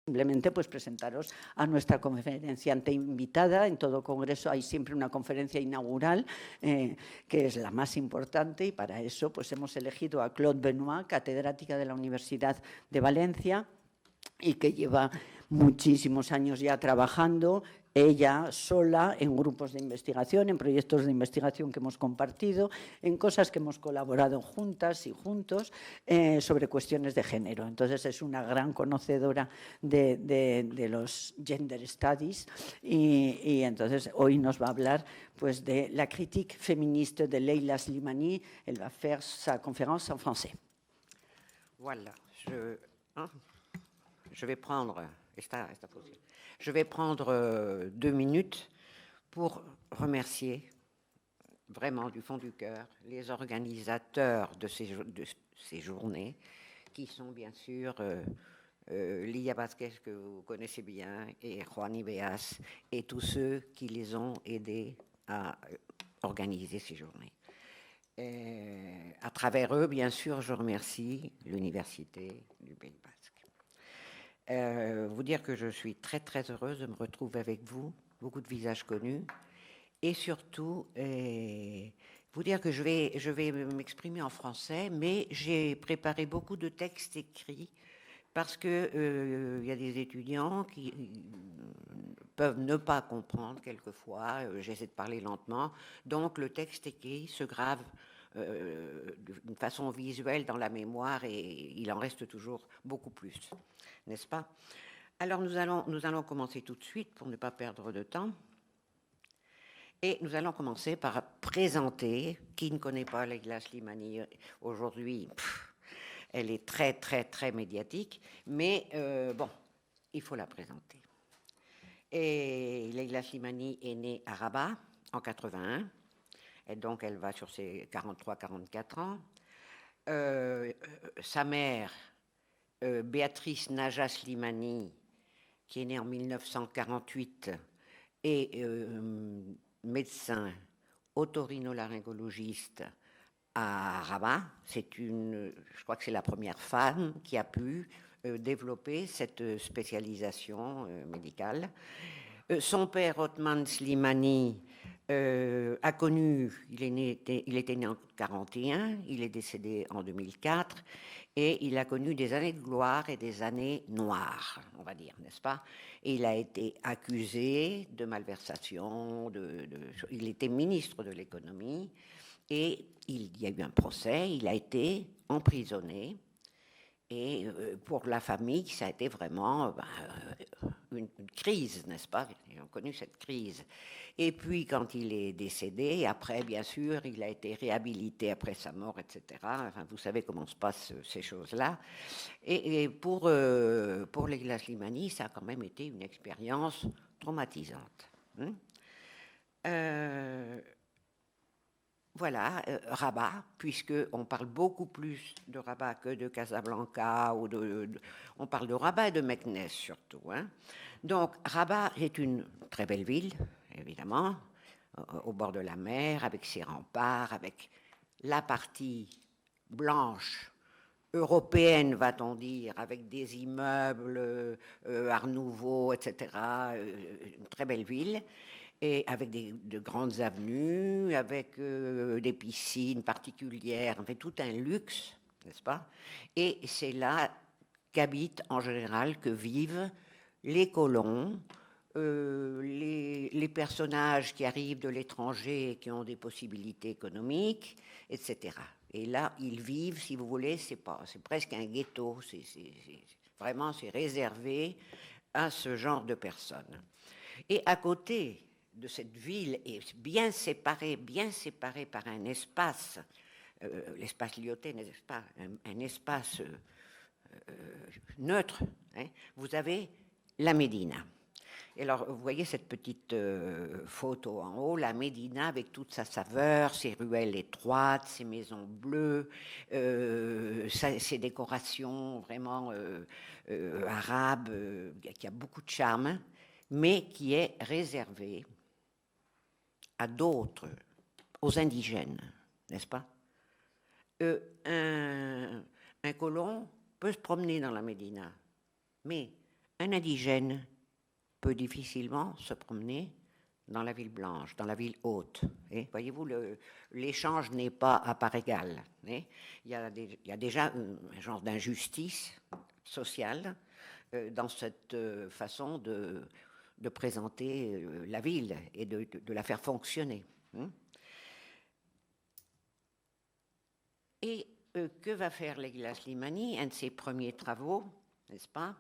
simplemente pues presentaros a nuestra conferenciante invitada. En todo congreso hay siempre una conferencia inaugural que es la más importante, y para eso pues hemos elegido a Claude Benoit, catedrática de la Universidad de Valencia y que lleva muchísimos años ya trabajando, ella sola, en grupos de investigación, en proyectos de investigación que hemos compartido, en cosas que hemos colaborado juntas y juntos sobre cuestiones de género. Entonces es una gran conocedora de los gender studies y entonces hoy nos va a hablar pues, de la critique féministe de Leila Slimani. Elle va faire sa conférence en français. Voilà, je vais prendre, je vais prendre 2 minutes pour remercier vraiment du fond du cœur les organisateurs de ces journées, qui sont bien sûr Lía Vázquez, que vous connaissez bien, et Juan Ibeas, et tous ceux qui les ont aidés à organiser ces journées. À travers eux, bien sûr, je remercie l'Université du Pays Basque. Vous dire que je suis très très heureuse de me retrouver avec vous, beaucoup de visages connus, et surtout vous dire que je vais m'exprimer en français, mais j'ai préparé beaucoup de textes écrits parce que y a des étudiants qui peuvent ne pas comprendre quelquefois. J'essaie de parler lentement, donc le texte écrit se grave d'une façon visuelle dans la mémoire, et il en reste toujours beaucoup plus, n'est-ce pas? Alors nous allons commencer tout de suite pour ne pas perdre de temps. Et nous allons commencer par présenter. Qui ne connaît pas Leila Slimani aujourd'hui? Elle est très très très médiatique, mais bon, il faut la présenter. Et Leila Slimani est née à Rabat en 81, et donc elle va sur ses 43-44 ans. Sa mère, Béatrice Naja Slimani, qui est née en 1948, est médecin otorhinolaryngologiste à Rabat. Je crois que c'est la première femme qui a pu développer cette spécialisation médicale. Son père, Othman Slimani, a connu, il était né en 1941, il est décédé en 2004, et il a connu des années de gloire et des années noires, on va dire, n'est-ce pas? Et il a été accusé de malversation, il était ministre de l'économie, et il y a eu un procès, il a été emprisonné. Et pour la famille, ça a été vraiment une crise, n'est-ce pas? Ils ont connu cette crise. Et puis, quand il est décédé, après, bien sûr, il a été réhabilité après sa mort, etc. Enfin, vous savez comment se passent ces choses-là. Et pour Leila Slimani, ça a quand même été une expérience traumatisante. Voilà, Rabat, puisqu'on parle beaucoup plus de Rabat que de Casablanca, on parle de Rabat et de Meknès surtout. Donc, Rabat est une très belle ville, évidemment, au bord de la mer, avec ses remparts, avec la partie blanche, européenne, va-t-on dire, avec des immeubles, Art Nouveau, etc., une très belle ville. Et avec de grandes avenues, avec des piscines particulières, en fait tout un luxe, n'est-ce pas? Et c'est là qu'habitent en général, que vivent les colons, les personnages qui arrivent de l'étranger et qui ont des possibilités économiques, etc. Et là, ils vivent, si vous voulez, c'est presque un ghetto, vraiment c'est réservé à ce genre de personnes. Et à côté de cette ville est bien séparée par un espace, l'espace Lyautey, n'est-ce pas, un espace neutre, vous avez la Médina. Et alors, vous voyez cette petite photo en haut, la Médina avec toute sa saveur, ses ruelles étroites, ses maisons bleues, ses décorations vraiment arabes, qui a beaucoup de charme, mais qui est réservée à d'autres, aux indigènes, n'est-ce pas? Un colon peut se promener dans la Médina, mais un indigène peut difficilement se promener dans la ville blanche, dans la ville haute. Voyez-vous, l'échange n'est pas à part égale. Il y a déjà un genre d'injustice sociale dans cette façon de présenter la ville et de la faire fonctionner. Et que va faire Leila Slimani? Un de ses premiers travaux, n'est-ce pas?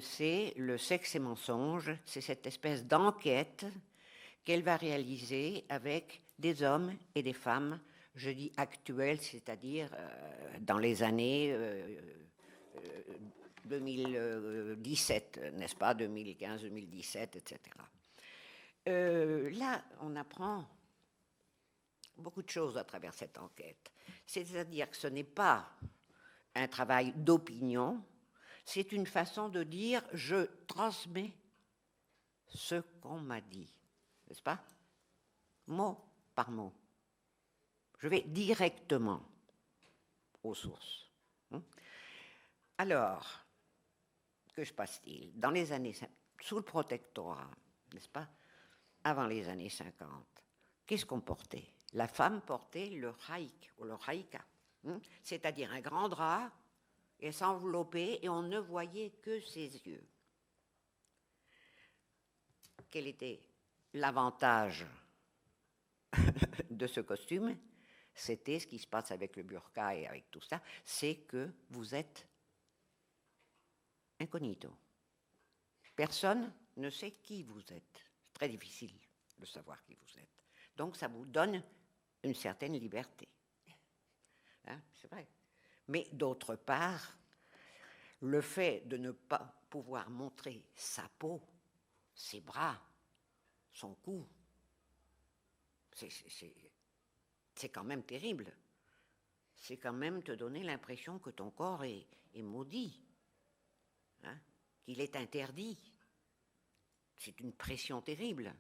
C'est le sexe et mensonges, c'est cette espèce d'enquête qu'elle va réaliser avec des hommes et des femmes, je dis actuels, c'est-à-dire dans les années 2017, n'est-ce pas, 2015, 2017, etc. Là, on apprend beaucoup de choses à travers cette enquête. C'est-à-dire que ce n'est pas un travail d'opinion, c'est une façon de dire « je transmets ce qu'on m'a dit », n'est-ce pas? Mot par mot. Je vais directement aux sources. Alors, que se passe-t-il? Dans les années, sous le protectorat, n'est-ce pas? Avant les années 50, qu'est-ce qu'on portait? La femme portait le haïk ou le haïka, c'est-à-dire un grand drap, et s'enveloppait et on ne voyait que ses yeux. Quel était l'avantage de ce costume? C'était ce qui se passe avec le burqa et avec tout ça, c'est que vous êtes incognito. Personne ne sait qui vous êtes. C'est très difficile de savoir qui vous êtes. Donc ça vous donne une certaine liberté. C'est vrai. Mais d'autre part, le fait de ne pas pouvoir montrer sa peau, ses bras, son cou, c'est quand même terrible. C'est quand même te donner l'impression que ton corps est maudit, qu'il est interdit. C'est une pression terrible.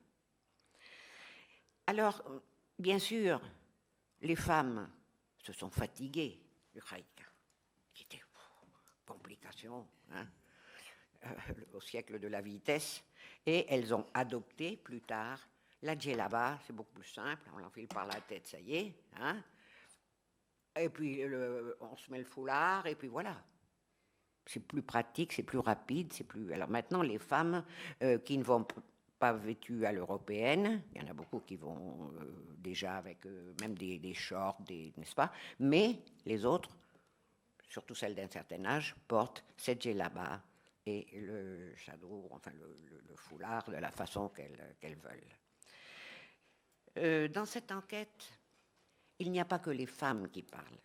Alors, bien sûr, les femmes se sont fatiguées du haïka, qui était complication, au siècle de la vitesse, et elles ont adopté plus tard la djellaba, c'est beaucoup plus simple, on l'enfile par la tête, ça y est, et puis on se met le foulard, et puis voilà. C'est plus pratique, c'est plus rapide, c'est plus... Alors maintenant, les femmes qui ne vont pas vêtues à l'européenne, il y en a beaucoup qui vont déjà avec même des shorts, n'est-ce pas? Mais les autres, surtout celles d'un certain âge, portent cette djellaba et le chador, enfin le foulard de la façon qu'elles veulent. Dans cette enquête, il n'y a pas que les femmes qui parlent.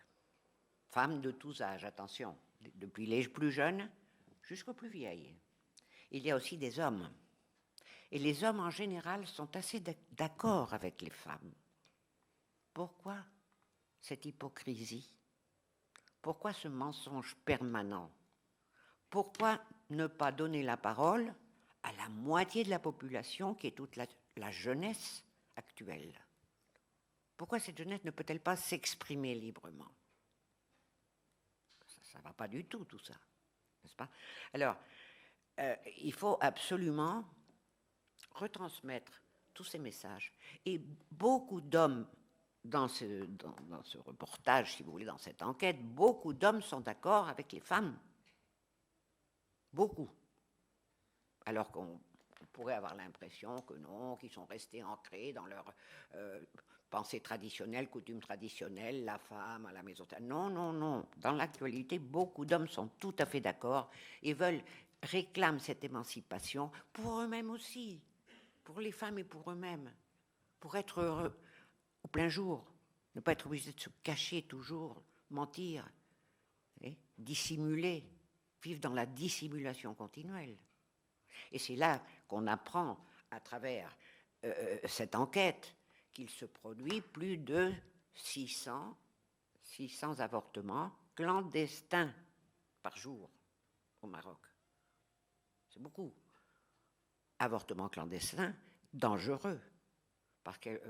Femmes de tous âges, attention, depuis les plus jeunes jusqu'aux plus vieilles. Il y a aussi des hommes. Et les hommes, en général, sont assez d'accord avec les femmes. Pourquoi cette hypocrisie? Pourquoi ce mensonge permanent? Pourquoi ne pas donner la parole à la moitié de la population qui est toute la jeunesse actuelle? Pourquoi cette jeunesse ne peut-elle pas s'exprimer librement? Ça ne va pas du tout ça, n'est-ce pas? Alors, il faut absolument retransmettre tous ces messages. Et beaucoup d'hommes, dans ce reportage, si vous voulez, dans cette enquête, beaucoup d'hommes sont d'accord avec les femmes. Beaucoup. Alors qu'on pourrait avoir l'impression que non, qu'ils sont restés ancrés dans leur pensée traditionnelle, coutume traditionnelle, la femme à la maison. Non, non, non. Dans l'actualité, beaucoup d'hommes sont tout à fait d'accord et réclament cette émancipation pour eux-mêmes aussi, pour les femmes et pour eux-mêmes, pour être heureux au plein jour, ne pas être obligé de se cacher toujours, mentir, dissimuler, vivre dans la dissimulation continuelle. Et c'est là qu'on apprend à travers cette enquête qu'il se produit plus de 600 avortements clandestins par jour au Maroc. C'est beaucoup. Avortements clandestins, dangereux, parce que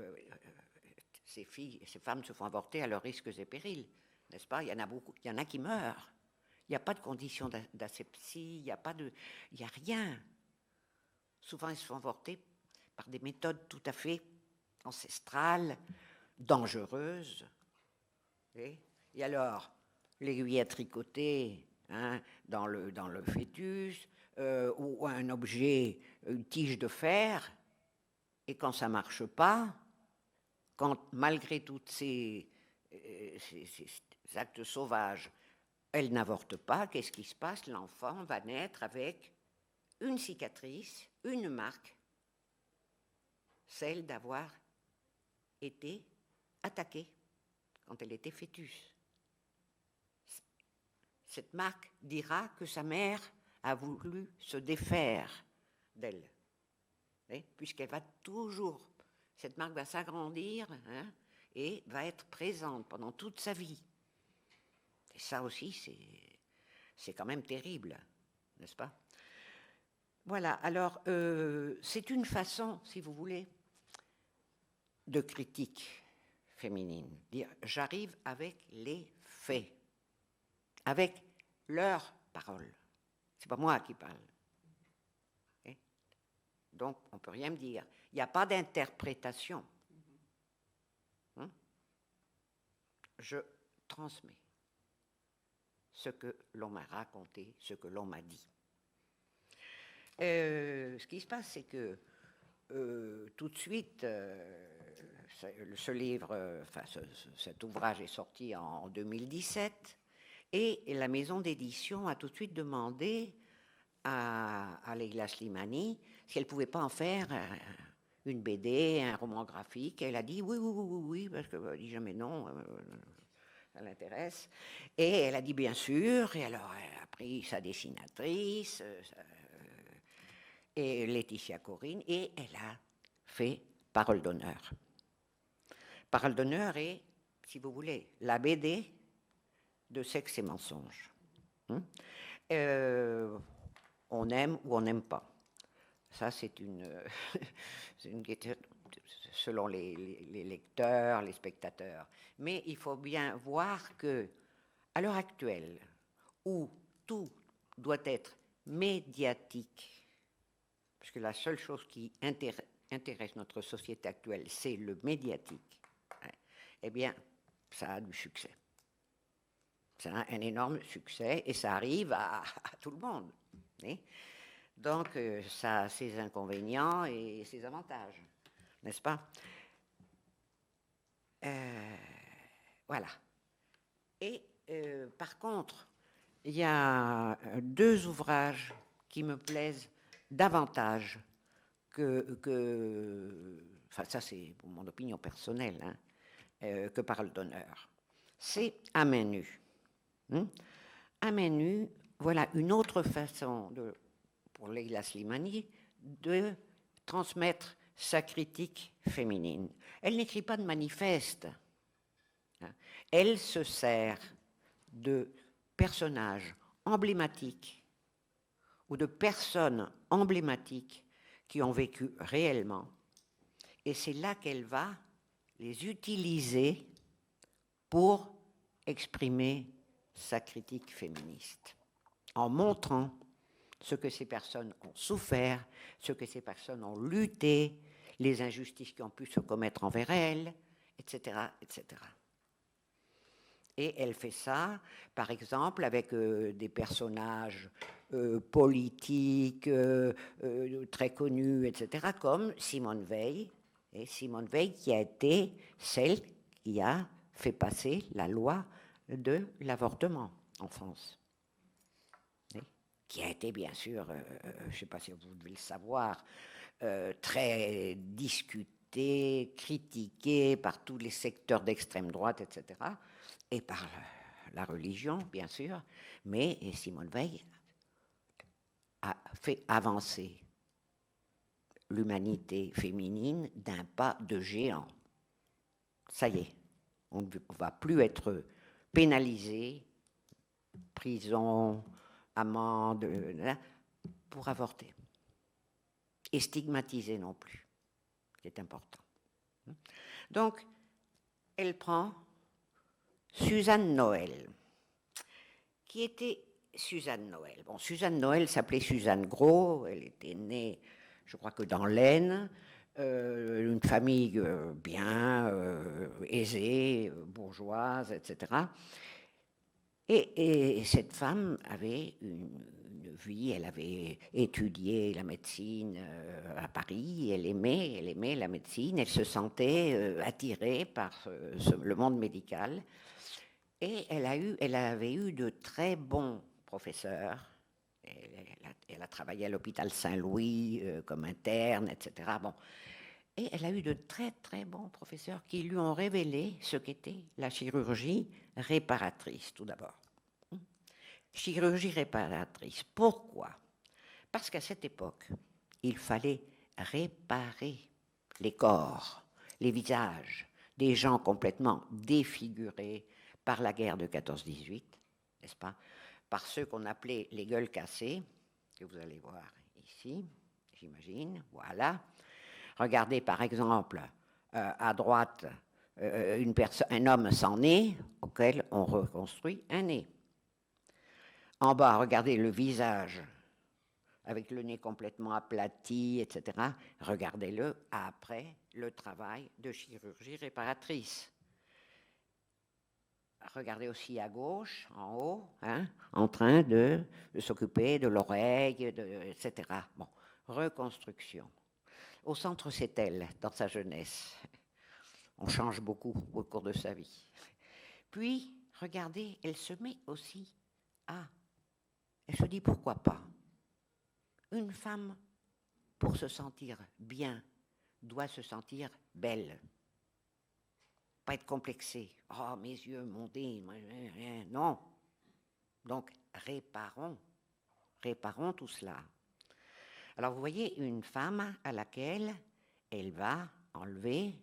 ces femmes se font avorter à leurs risques et périls, n'est-ce pas? Il y en a beaucoup, il y en a qui meurent. Il n'y a pas de condition d'asepsie, il n'y a rien. Souvent, ils sont avortés par des méthodes tout à fait ancestrales, dangereuses. Et alors, l'aiguille à tricoter dans le fœtus, ou un objet, une tige de fer, et quand ça ne marche pas, quand malgré tous ces actes sauvages, elle n'avorte pas, qu'est-ce qui se passe? L'enfant va naître avec une cicatrice, une marque, celle d'avoir été attaquée quand elle était fœtus. Cette marque dira que sa mère a voulu se défaire d'elle, puisqu'elle va toujours, cette marque va s'agrandir et va être présente pendant toute sa vie. Et ça aussi, c'est quand même terrible, n'est-ce pas? Voilà, alors c'est une façon, si vous voulez, de critique féminine. Dire, j'arrive avec les faits, avec leurs paroles. C'est pas moi qui parle. Donc, on ne peut rien me dire. Il n'y a pas d'interprétation. Je transmets ce que l'on m'a raconté, ce que l'on m'a dit. Ce qui se passe, c'est que tout de suite, ce livre, cet ouvrage est sorti en 2017, et la maison d'édition a tout de suite demandé à Leila Slimani si elle ne pouvait pas en faire une BD, un roman graphique. Elle a dit oui, parce qu'elle dit jamais non, ça l'intéresse. Et elle a dit bien sûr, et alors elle a pris sa dessinatrice, et Laetitia Corinne, et elle a fait Parole d'honneur. Parole d'honneur est, si vous voulez, la BD de Sexe et mensonges. On aime ou on n'aime pas. Ça, c'est une question selon les lecteurs, les spectateurs. Mais il faut bien voir que, à l'heure actuelle, où tout doit être médiatique, parce que la seule chose qui intéresse notre société actuelle, c'est le médiatique, eh bien, ça a du succès. Ça a un énorme succès et ça arrive à tout le monde. Donc, ça a ses inconvénients et ses avantages, n'est-ce pas? Voilà. Et par contre, il y a 2 ouvrages qui me plaisent davantage enfin ça c'est pour mon opinion personnelle, que Parole d'honneur. C'est À main nue. À main nue, voilà une autre façon pour Leila Slimani de transmettre sa critique féminine. Elle n'écrit pas de manifeste. Elle se sert de personnages emblématiques ou de personnes emblématiques qui ont vécu réellement. Et c'est là qu'elle va les utiliser pour exprimer sa critique féministe, en montrant ce que ces personnes ont souffert, ce que ces personnes ont lutté, les injustices qui ont pu se commettre envers elles, etc., etc. Et elle fait ça, par exemple, avec des personnages politiques très connus, etc., comme Simone Veil. Et Simone Veil qui a été celle qui a fait passer la loi de l'avortement en France. Qui a été, bien sûr, je ne sais pas si vous devez le savoir, très discutée, critiquée par tous les secteurs d'extrême droite, etc., et par la religion, bien sûr, mais Simone Veil a fait avancer l'humanité féminine d'un pas de géant. Ça y est, on ne va plus être pénalisé, prison, amende, pour avorter. Et stigmatisé non plus, c'est important. Donc, elle prend Suzanne Noël, qui était Suzanne Noël. Bon, Suzanne Noël s'appelait Suzanne Gros, elle était née, je crois que dans l'Aisne, une famille bien aisée, bourgeoise, etc. Et cette femme avait une vie, elle avait étudié la médecine à Paris, elle aimait la médecine, elle se sentait attirée par le monde médical. Et elle avait eu de très bons professeurs. Elle a travaillé à l'hôpital Saint-Louis comme interne, etc. Bon. Et elle a eu de très très bons professeurs qui lui ont révélé ce qu'était la chirurgie réparatrice, tout d'abord. Chirurgie réparatrice. Pourquoi? Parce qu'à cette époque, il fallait réparer les corps, les visages des gens complètement défigurés par la guerre de 14-18, n'est-ce pas? Par ceux qu'on appelait les gueules cassées, que vous allez voir ici, j'imagine, voilà. Regardez par exemple à droite un homme sans nez auquel on reconstruit un nez. En bas, regardez le visage avec le nez complètement aplati, etc. Regardez-le après le travail de chirurgie réparatrice. Regardez aussi à gauche, en haut, hein, en train de s'occuper de l'oreille, etc. Bon, reconstruction. Au centre, c'est elle, dans sa jeunesse. On change beaucoup au cours de sa vie. Puis, regardez, elle se met aussi à... Elle se dit, pourquoi pas? Une femme, pour se sentir bien, doit se sentir belle. Pas être complexée. Oh, mes yeux, mon nez, non. Donc, réparons tout cela. Alors, vous voyez une femme à laquelle elle va enlever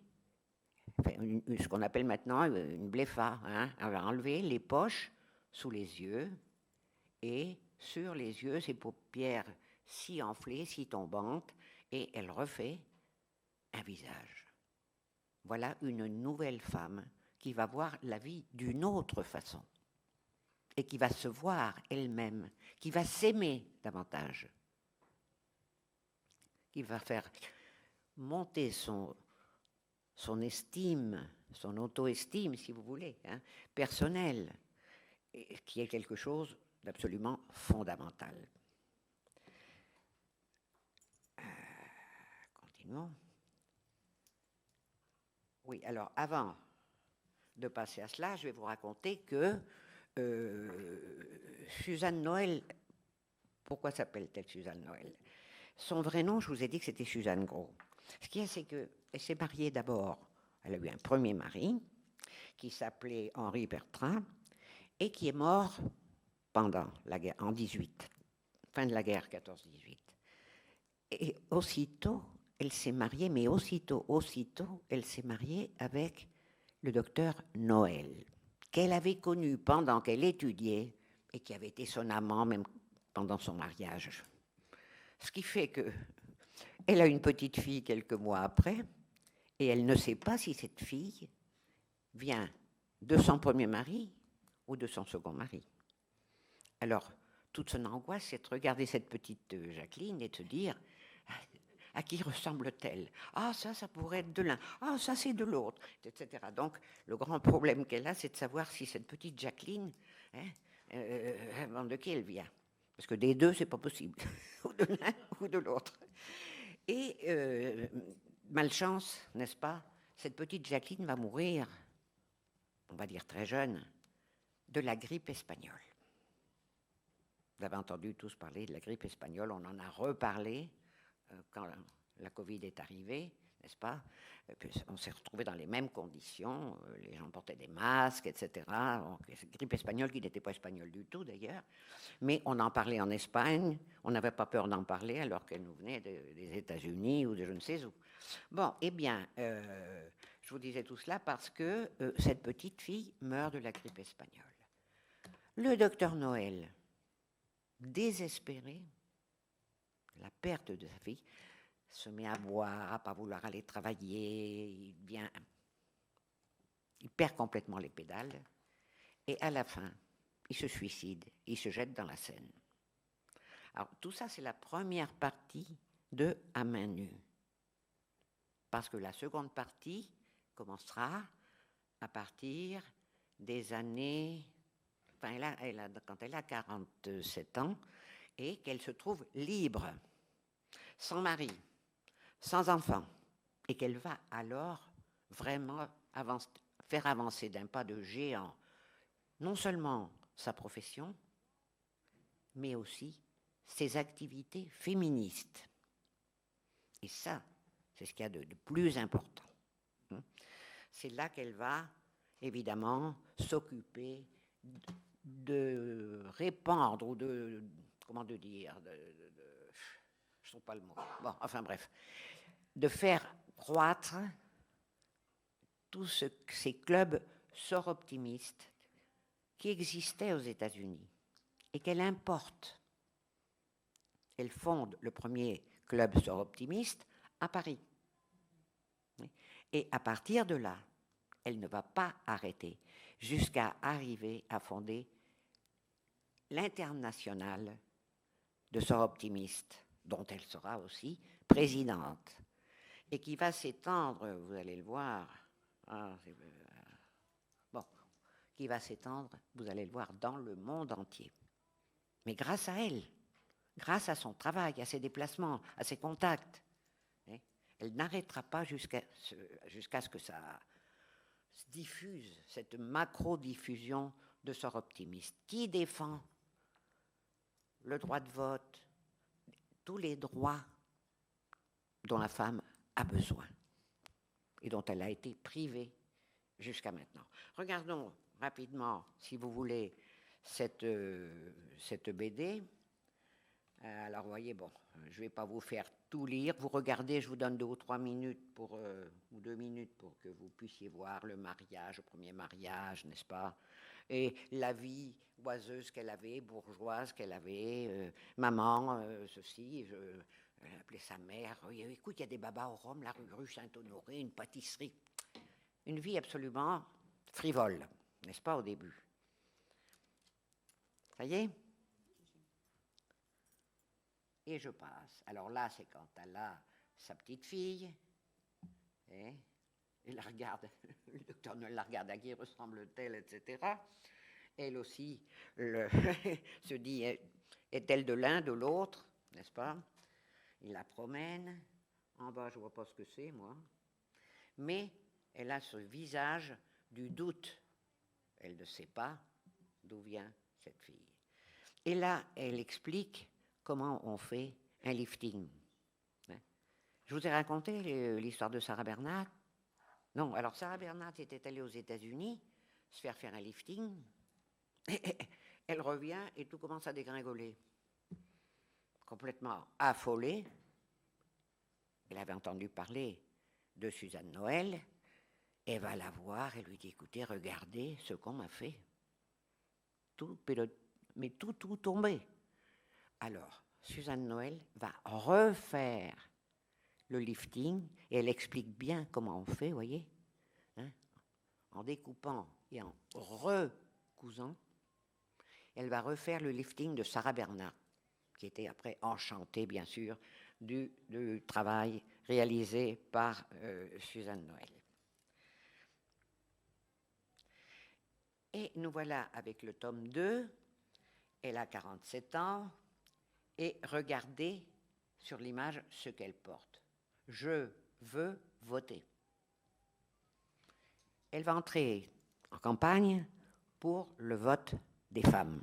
ce qu'on appelle maintenant une blépha. Hein. Elle va enlever les poches sous les yeux et sur les yeux, ses paupières si enflées, si tombantes, et elle refait un visage. Voilà une nouvelle femme qui va voir la vie d'une autre façon et qui va se voir elle-même, qui va s'aimer davantage, qui va faire monter son estime, son auto-estime, si vous voulez, hein, personnelle, qui est quelque chose d'absolument fondamental. Continuons. Oui, alors avant de passer à cela, je vais vous raconter que Suzanne Noël, pourquoi s'appelle-t-elle Suzanne Noël? Son vrai nom, je vous ai dit que c'était Suzanne Gros. Ce qu'il y a, c'est qu'elle s'est mariée d'abord, elle a eu un premier mari qui s'appelait Henri Bertrand et qui est mort pendant la guerre, en 18, fin de la guerre 14-18. Et aussitôt, elle s'est mariée, mais aussitôt, elle s'est mariée avec le docteur Noël, qu'elle avait connu pendant qu'elle étudiait et qui avait été son amant même pendant son mariage. Ce qui fait qu'elle a une petite fille quelques mois après et elle ne sait pas si cette fille vient de son premier mari ou de son second mari. Alors, toute son angoisse, c'est de regarder cette petite Jacqueline et de se dire à qui ressemble-t-elle? Ah, ça pourrait être de l'un. Ah, ça, c'est de l'autre, etc. Donc, le grand problème qu'elle a, c'est de savoir si cette petite Jacqueline, de qui elle vient. Parce que des deux, c'est pas possible. Ou de l'un ou de l'autre. Et, malchance, n'est-ce pas? Cette petite Jacqueline va mourir, on va dire très jeune, de la grippe espagnole. Vous avez entendu tous parler de la grippe espagnole, on en a reparlé quand la Covid est arrivée, n'est-ce pas? On s'est retrouvés dans les mêmes conditions, les gens portaient des masques, etc. Donc, grippe espagnole qui n'était pas espagnole du tout d'ailleurs, mais on en parlait en Espagne, on n'avait pas peur d'en parler alors qu'elle nous venait des États-Unis ou de je ne sais où. Bon, eh bien, je vous disais tout cela parce que cette petite fille meurt de la grippe espagnole. Le docteur Noël, désespéré de la perte de sa fille, se met à boire, à pas vouloir aller travailler, il perd complètement les pédales, et à la fin, il se suicide, il se jette dans la Seine. Alors, tout ça, c'est la première partie de À main nue. Parce que la seconde partie commencera à partir des années... Enfin, quand elle a 47 ans, et qu'elle se trouve libre, sans mari, sans enfant, et qu'elle va alors vraiment faire avancer d'un pas de géant non seulement sa profession, mais aussi ses activités féministes. Et ça, c'est ce qu'il y a de plus important. C'est là qu'elle va, évidemment, s'occuper de répandre ou de... Comment de dire je ne trouve pas le mot. Bon, enfin bref. De faire croître tous ces clubs sort-optimistes qui existaient aux États-Unis et qu'elle importe. Elle fonde le premier club sort-optimiste à Paris. Et à partir de là, elle ne va pas arrêter jusqu'à arriver à fonder l'Internationale de sort-optimistes, dont elle sera aussi présidente, et qui va s'étendre, vous allez le voir, qui va s'étendre, vous allez le voir, dans le monde entier. Mais grâce à elle, grâce à son travail, à ses déplacements, à ses contacts, elle n'arrêtera pas jusqu'à ce que ça se diffuse, cette macro-diffusion de sort optimiste, qui défend le droit de vote, tous les droits dont la femme a besoin et dont elle a été privée jusqu'à maintenant. Regardons rapidement, si vous voulez, cette BD. Alors, vous voyez, bon, je ne vais pas vous faire tout lire. Vous regardez, je vous donne 2 ou 3 minutes ou 2 minutes pour que vous puissiez voir le mariage, le premier mariage, n'est-ce pas? Et la vie oiseuse qu'elle avait, bourgeoise qu'elle avait, maman, ceci, elle appelait sa mère. Écoute, il y a des babas au Rhum, la rue Saint-Honoré, une pâtisserie. Une vie absolument frivole, n'est-ce pas, au début? Ça y est? Et je passe. Alors là, c'est quand elle a sa petite fille. Et la regarde, le docteur ne la regarde à qui ressemble-t-elle, etc. Elle aussi se dit, est-elle de l'un, de l'autre, n'est-ce pas? Il la promène. En bas, je ne vois pas ce que c'est, moi. Mais elle a ce visage du doute. Elle ne sait pas d'où vient cette fille. Et là, elle explique comment on fait un lifting. Je vous ai raconté l'histoire de Sarah Bernhardt. Non, alors Sarah Bernhardt était allée aux États-Unis se faire un lifting. Et elle revient et tout commence à dégringoler. Complètement affolée. Elle avait entendu parler de Suzanne Noël. Elle va la voir et lui dit, écoutez, regardez ce qu'on m'a fait. Tout tombé. Alors, Suzanne Noël va refaire le lifting et elle explique bien comment on fait, vous voyez, en découpant et en recousant. Elle va refaire le lifting de Sarah Bernhardt, qui était après enchantée, bien sûr, du travail réalisé par Suzanne Noël. Et nous voilà avec le tome 2. Elle a 47 ans. Et regardez sur l'image ce qu'elle porte. Je veux voter. Elle va entrer en campagne pour le vote des femmes.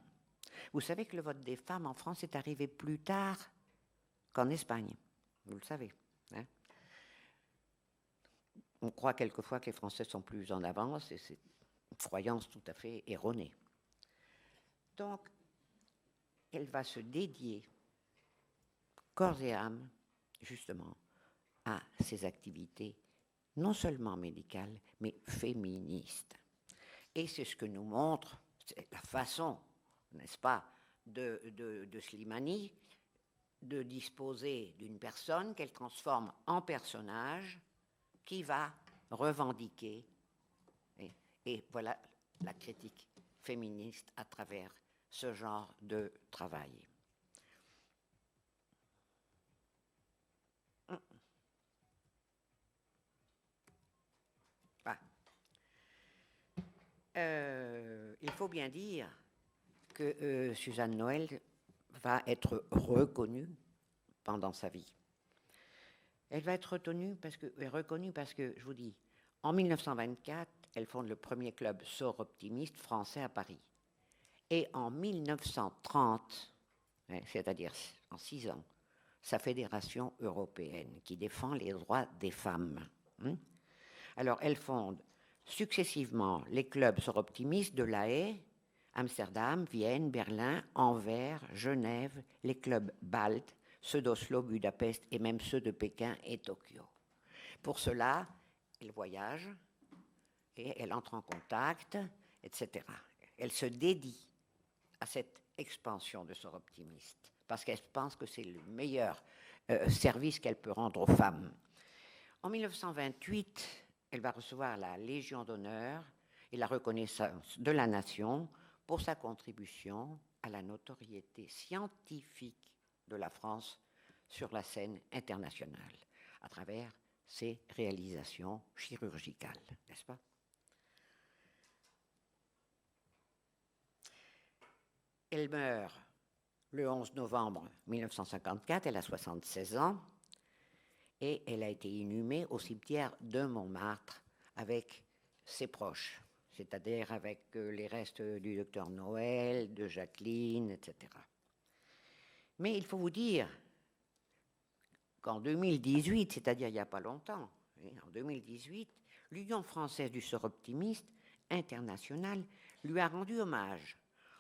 Vous savez que le vote des femmes en France est arrivé plus tard qu'en Espagne. Vous le savez. On croit quelquefois que les Français sont plus en avance et c'est une croyance tout à fait erronée. Donc, elle va se dédier corps et âme, justement, à ces activités non seulement médicales, mais féministes. Et c'est ce que nous montre la façon, n'est-ce pas, de Slimani, de disposer d'une personne qu'elle transforme en personnage qui va revendiquer. Et voilà la critique féministes à travers ce genre de travail. Il faut bien dire que Suzanne Noël va être reconnue pendant sa vie. Elle va être reconnue parce que, je vous dis, en 1924, elle fonde le premier club sort optimiste français à Paris. Et en 1930, c'est-à-dire en 6 ans, sa fédération européenne qui défend les droits des femmes. Alors, elle fonde successivement les clubs sort optimistes de La Haye, Amsterdam, Vienne, Berlin, Anvers, Genève, les clubs baltes, ceux d'Oslo, Budapest et même ceux de Pékin et Tokyo. Pour cela, elle voyage et elle entre en contact, etc. Elle se dédie à cette expansion de sort optimiste parce qu'elle pense que c'est le meilleur service qu'elle peut rendre aux femmes. En 1928, elle va recevoir la Légion d'honneur et la reconnaissance de la nation pour sa contribution à la notoriété scientifique de la France sur la scène internationale, à travers ses réalisations chirurgicales, n'est-ce pas? Elle meurt le 11 novembre 1954, elle a 76 ans, et elle a été inhumée au cimetière de Montmartre avec ses proches, c'est-à-dire avec les restes du docteur Noël, de Jacqueline, etc. Mais il faut vous dire qu'en 2018, c'est-à-dire il n'y a pas longtemps, en 2018, l'Union française du sort optimiste international lui a rendu hommage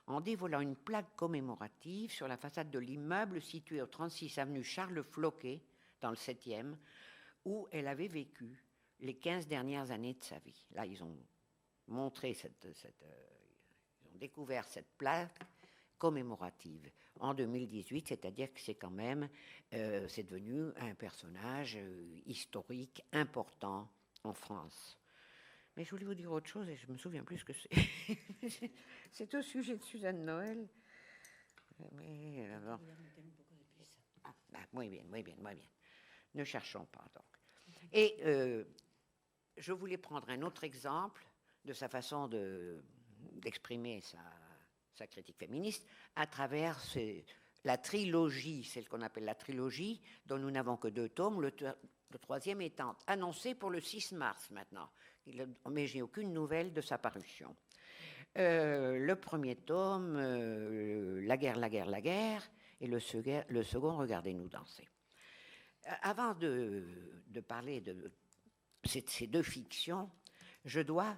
en dévoilant une plaque commémorative sur la façade de l'immeuble situé au 36 avenue Charles Floquet, dans le 7e, où elle avait vécu les 15 dernières années de sa vie. Là, ils ont montré ils ont découvert cette plaque commémorative en 2018, c'est-à-dire que c'est quand même, c'est devenu un personnage historique important en France. Mais je voulais vous dire autre chose et je me souviens plus ce que c'est. C'est au sujet de Suzanne Noël. Mais alors... muy bien. Ne cherchons pas, donc. Et je voulais prendre un autre exemple de sa façon d'exprimer sa critique féministe à travers la trilogie, celle qu'on appelle la trilogie, dont nous n'avons que 2 tomes, le 3e étant annoncé pour le 6 mars maintenant. Mais je n'ai aucune nouvelle de sa parution. Le premier tome, La guerre, et le second, Regardez-nous danser. Avant de parler de ces 2 fictions, je dois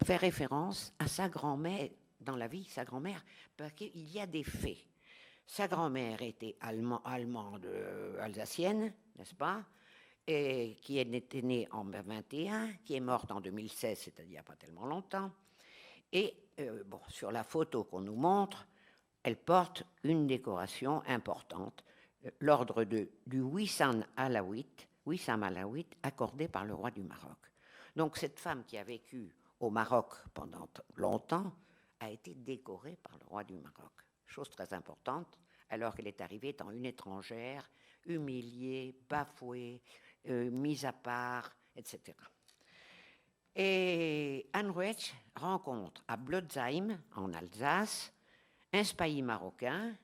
faire référence à sa grand-mère dans la vie, sa grand-mère, parce qu'il y a des faits. Sa grand-mère était allemande alsacienne, n'est-ce pas, et qui était née en 21, qui est morte en 2016, c'est-à-dire il n'y a pas tellement longtemps. Et sur la photo qu'on nous montre, elle porte une décoration importante, l'ordre du Wissam Alaouite accordé par le roi du Maroc. Donc cette femme qui a vécu au Maroc pendant longtemps a été décorée par le roi du Maroc. Chose très importante, alors qu'elle est arrivée étant une étrangère, humiliée, bafouée, mise à part, etc. Et Anne Roetsch rencontre à Blotzheim, en Alsace, un spahi marocain,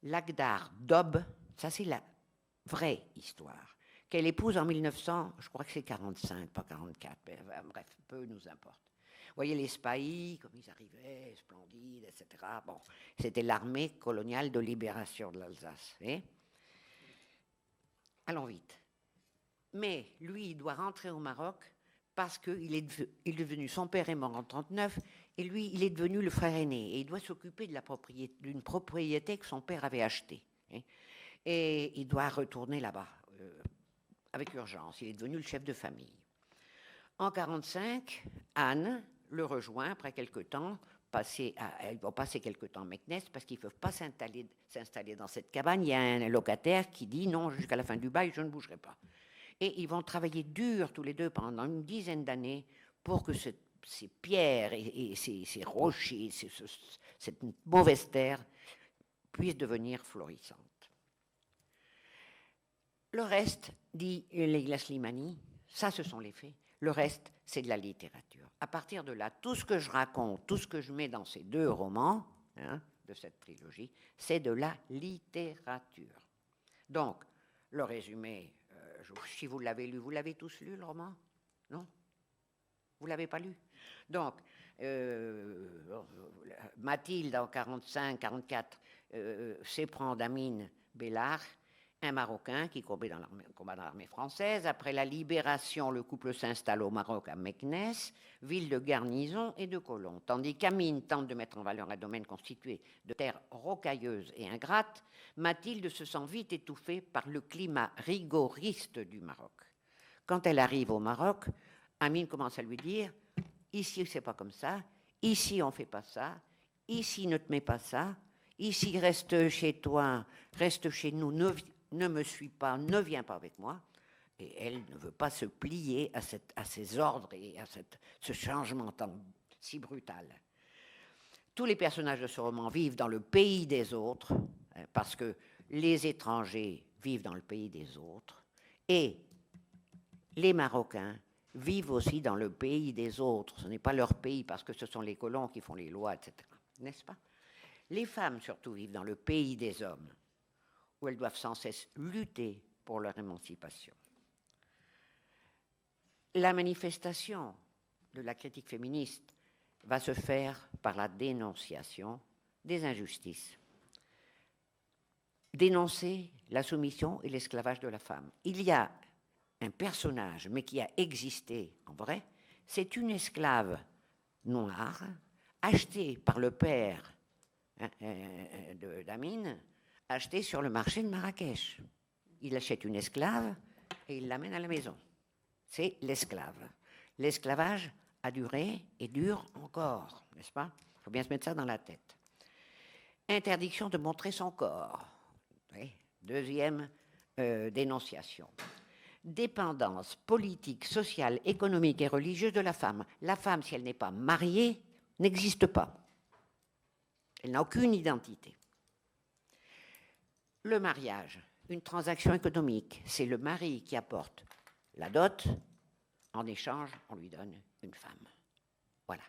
Lagdar Dob, ça c'est la vraie histoire, qu'elle épouse en 1900, je crois que c'est 45, pas 44, mais, bref, peu nous importe. Vous voyez les spahis, comme ils arrivaient, splendides, etc. Bon, c'était l'armée coloniale de libération de l'Alsace. Allons vite. Mais lui, il doit rentrer au Maroc parce qu'il est devenu, son père est mort en 1939, et lui, il est devenu le frère aîné, et il doit s'occuper d'une propriété que son père avait achetée. Et il doit retourner là-bas, avec urgence. Il est devenu le chef de famille. En 1945, Anne le rejoint après quelque temps. Elle va passer quelque temps à Meknès parce qu'ils ne peuvent pas s'installer dans cette cabane. Il y a un locataire qui dit non, jusqu'à la fin du bail, je ne bougerai pas. Et ils vont travailler dur tous les deux pendant une dizaine d'années pour que cette ces pierres et ces rochers, cette mauvaise terre, puisse devenir florissante. Le reste, dit Leila Slimani, ça ce sont les faits, le reste c'est de la littérature. À partir de là, tout ce que je raconte, tout ce que je mets dans ces 2 romans, de cette trilogie, c'est de la littérature. Donc, le résumé, si vous l'avez lu, vous l'avez tous lu le roman? Non? Vous ne l'avez pas lu? Donc, Mathilde en 45-44 s'éprend d'Amine Bellach, un Marocain qui combat dans l'armée française. Après la libération, le couple s'installe au Maroc à Meknès, ville de garnison et de colons. Tandis qu'Amine tente de mettre en valeur un domaine constitué de terres rocailleuses et ingrates, Mathilde se sent vite étouffée par le climat rigoriste du Maroc. Quand elle arrive au Maroc, Amine commence à lui dire « Ici, c'est pas comme ça. Ici, on fait pas ça. Ici, ne te mets pas ça. Ici, reste chez toi. Reste chez nous. Ne me suis pas. Ne viens pas avec moi. » Et elle ne veut pas se plier à ces ordres et à ce changement si brutal. Tous les personnages de ce roman vivent dans le pays des autres, parce que les étrangers vivent dans le pays des autres, et les Marocains vivent aussi dans le pays des autres. Ce n'est pas leur pays, parce que ce sont les colons qui font les lois, etc. N'est-ce pas? Les femmes, surtout, vivent dans le pays des hommes, où elles doivent sans cesse lutter pour leur émancipation. La manifestation de la critique féministe va se faire par la dénonciation des injustices. Dénoncer la soumission et l'esclavage de la femme. Il y a un personnage, mais qui a existé en vrai, c'est une esclave noire, achetée par le père d'Amine, achetée sur le marché de Marrakech. Il achète une esclave et il l'amène à la maison. C'est l'esclave. L'esclavage a duré et dure encore, n'est-ce pas? Il faut bien se mettre ça dans la tête. Interdiction de montrer son corps. Oui. Deuxième dénonciation. Dépendance politique, sociale, économique et religieuse de la femme. La femme, si elle n'est pas mariée, n'existe pas. Elle n'a aucune identité. Le mariage, une transaction économique, c'est le mari qui apporte la dot, en échange, on lui donne une femme. Voilà.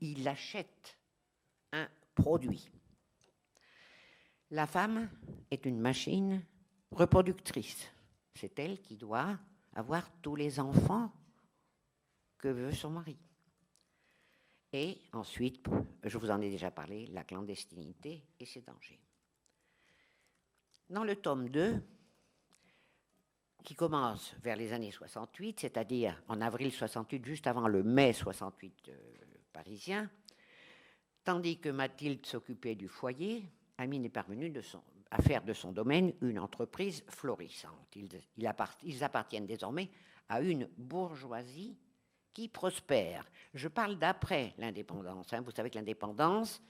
Il achète un produit. La femme est une machine reproductrice. C'est elle qui doit avoir tous les enfants que veut son mari. Et ensuite, je vous en ai déjà parlé, la clandestinité et ses dangers. Dans le tome 2, qui commence vers les années 68, c'est-à-dire en avril 68, juste avant le mai 68 parisien, tandis que Mathilde s'occupait du foyer, Amine est parvenue à faire de son domaine une entreprise florissante. Ils appartiennent désormais à une bourgeoisie qui prospère. Je parle d'après l'indépendance. Vous savez que l'indépendance,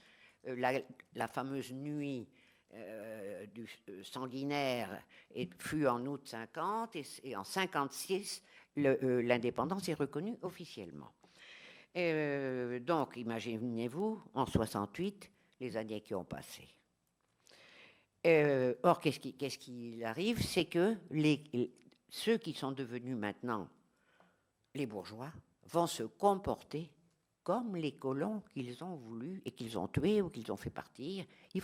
la fameuse nuit du sanguinaire fut en août 50 et en 56, l'indépendance est reconnue officiellement. Donc, imaginez-vous, en 68, les années qui ont passé. Or, qu'est-ce qui arrive? C'est que ceux qui sont devenus maintenant les bourgeois vont se comporter comme les colons qu'ils ont voulu et qu'ils ont tués ou qu'ils ont fait partir. Ils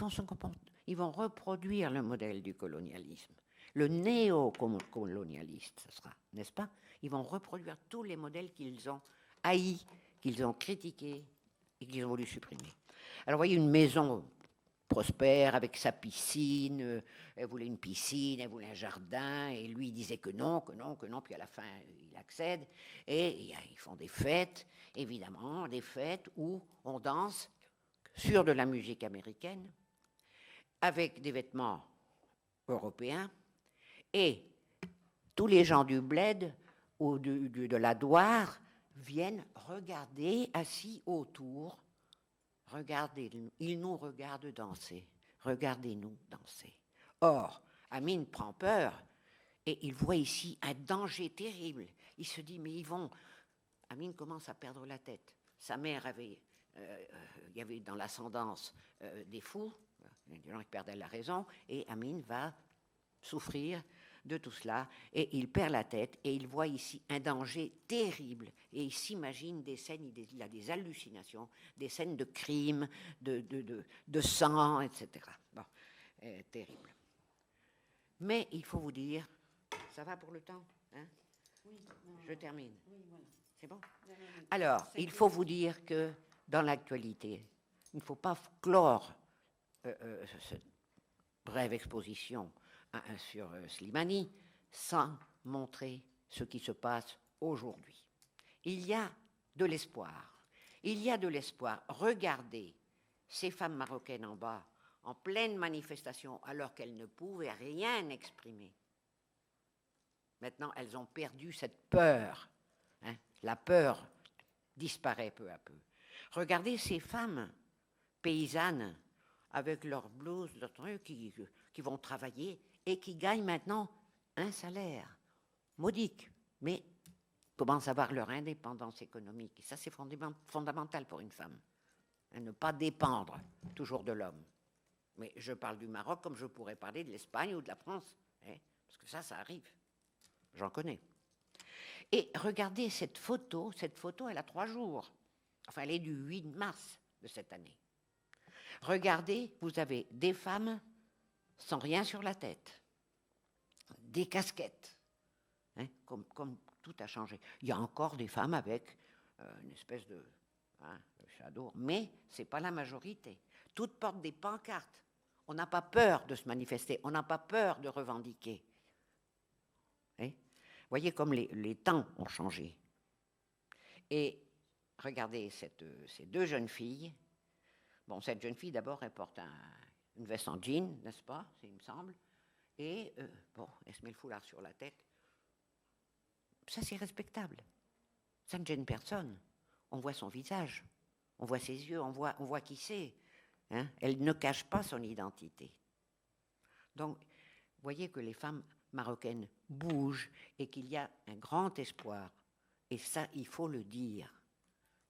vont reproduire le modèle du colonialisme. Le néocolonialiste, ce sera, n'est-ce pas? Ils vont reproduire tous les modèles qu'ils ont haïs, qu'ils ont critiqués et qu'ils ont voulu supprimer. Alors, vous voyez, une maison prospère avec sa piscine, elle voulait une piscine, elle voulait un jardin, et lui il disait que non, puis à la fin il accède, et ils font des fêtes, évidemment, des fêtes où on danse sur de la musique américaine, avec des vêtements européens, et tous les gens du bled ou de la douar viennent regarder assis autour. Regardez, ils nous regardent danser. Regardez-nous danser. Or, Amine prend peur et il voit ici un danger terrible. Il se dit, mais ils vont Amine commence à perdre la tête. Sa mère il y avait dans l'ascendance des fous, des gens qui perdaient la raison, et Amine va souffrir de tout cela, et il perd la tête, et il voit ici un danger terrible, et il s'imagine des scènes, il a des hallucinations, des scènes de crimes, de sang, etc. Bon, terrible. Mais il faut vous dire, ça va pour le temps, hein? Oui, non, je termine. Oui, voilà. C'est bon? Alors, il faut vous dire que dans l'actualité, il ne faut pas clore cette brève exposition sur Slimani sans montrer ce qui se passe aujourd'hui. Il y a de l'espoir. Il y a de l'espoir. Regardez ces femmes marocaines en bas, en pleine manifestation, alors qu'elles ne pouvaient rien exprimer. Maintenant, elles ont perdu cette peur. Hein? La peur disparaît peu à peu. Regardez ces femmes paysannes avec leurs blouses, leurs trucs, qui vont travailler et qui gagnent maintenant un salaire modique, mais commencent à avoir leur indépendance économique. Et ça, c'est fondamental pour une femme. Hein, ne pas dépendre toujours de l'homme. Mais je parle du Maroc comme je pourrais parler de l'Espagne ou de la France. Hein, parce que ça arrive. J'en connais. Et regardez cette photo, elle a 3 jours. Enfin, elle est du 8 mars de cette année. Regardez, vous avez des femmes sans rien sur la tête, des casquettes, hein, comme tout a changé. Il y a encore des femmes avec une espèce de shadow, mais ce n'est pas la majorité. Toutes portent des pancartes. On n'a pas peur de se manifester, on n'a pas peur de revendiquer. Hein? Voyez comme les temps ont changé. Et regardez ces 2 jeunes filles. Bon, cette jeune fille, d'abord, elle porte une veste en jean, n'est-ce pas, il me semble. Et, bon, elle se met le foulard sur la tête. Ça, c'est respectable. Ça ne gêne personne. On voit son visage, on voit ses yeux, on voit qui c'est. Hein? Elle ne cache pas son identité. Donc, vous voyez que les femmes marocaines bougent et qu'il y a un grand espoir. Et ça, il faut le dire.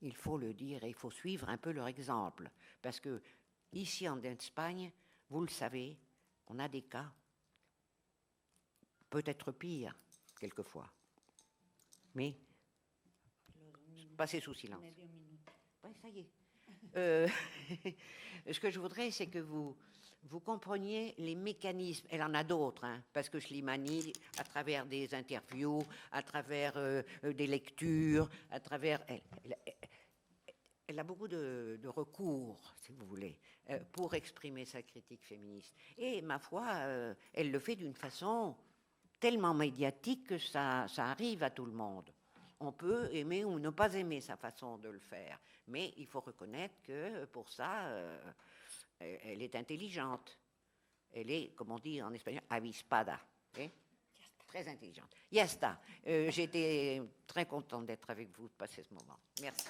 Il faut le dire et il faut suivre un peu leur exemple. Parce que ici en Espagne, vous le savez, on a des cas peut-être pires, quelquefois. Mais, passez sous silence. Oui, ça y est. Ce que je voudrais, c'est que vous compreniez les mécanismes. Elle en a d'autres, hein, parce que Slimani, à travers des interviews, à travers des lectures, à travers... Elle a beaucoup de recours, si vous voulez, pour exprimer sa critique féministe. Et, ma foi, elle le fait d'une façon tellement médiatique que ça arrive à tout le monde. On peut aimer ou ne pas aimer sa façon de le faire, mais il faut reconnaître que pour ça, elle est intelligente. Elle est, comme on dit en espagnol, avispada. Okay? Très intelligente. Ya está. J'étais très contente d'être avec vous, de passer ce moment. Merci.